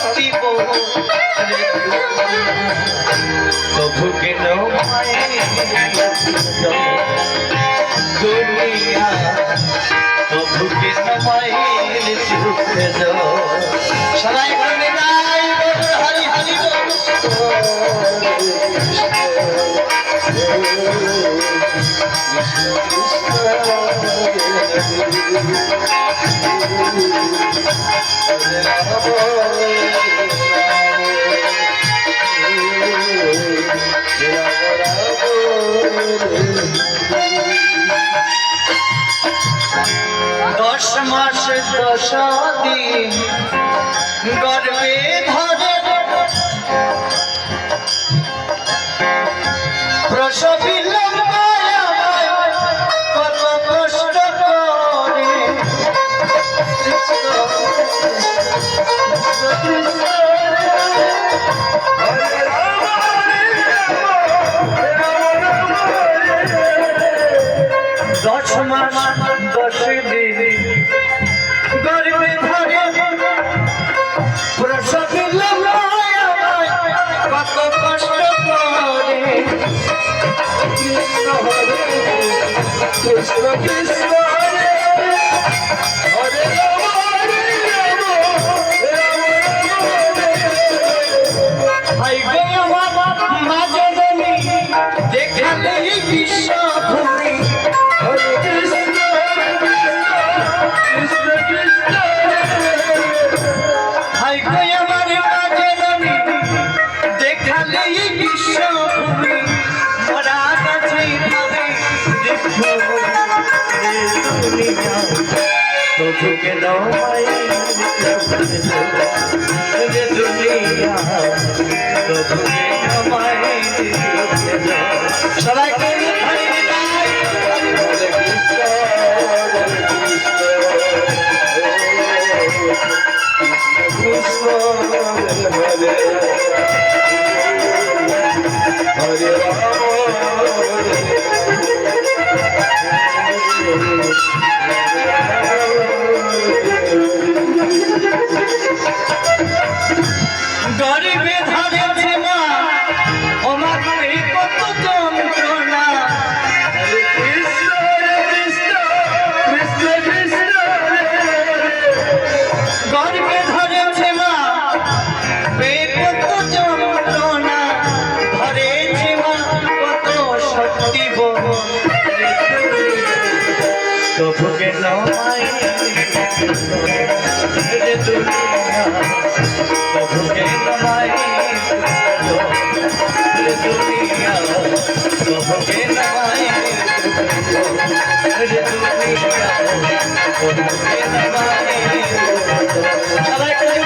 শক্তি প্রভু কেন দুনিয়া প্রভু কেন মায়ের চুপে যাও সবাই গানে গাই হরি হরি দশ মাস 10 দিন গর্ভে ধরে প্রসবিল কত কষ্ট করে দশ মাস 10 দিন গর্ভে ধরে প্রসবিল কত কষ্ট করে কৃষ্ণ হরে কৃষ্ণ কৃষ্ণ হরে হরে রাম হরে রাম হাই গো আমার মা জননী দেখালে বিশ্ব ভূমি হরে কৃষ্ণ কৃষ্ণ কৃষ্ণ হাই গো আমার মা জননী দেখালে বিশ্ব ভূমি মরা গেছে তবে দেখো দুনিয়া প্রভু কেন মায়ের দুনিয়া প্রভু কেন মায়ের সবাই করে হরি হরি হরে কৃষ্ণ কৃষ্ণ হরে হরে রাম গরিবে ধরেছে মা আমার কত যন্ত্রণা কৃষ্ণ কৃষ্ণ কৃষ্ণ কৃষ্ণ গরিবে ধরেছে মা কত যন্ত্রণা ধরেছে মা কত শক্তি প্রভু কেন মায়ের দুনিয়া প্রভু কেন মায়ের দুনিয়া প্রভু কেন মায়ের দুনিয়া প্রভু কেন মায়ের সবাই করে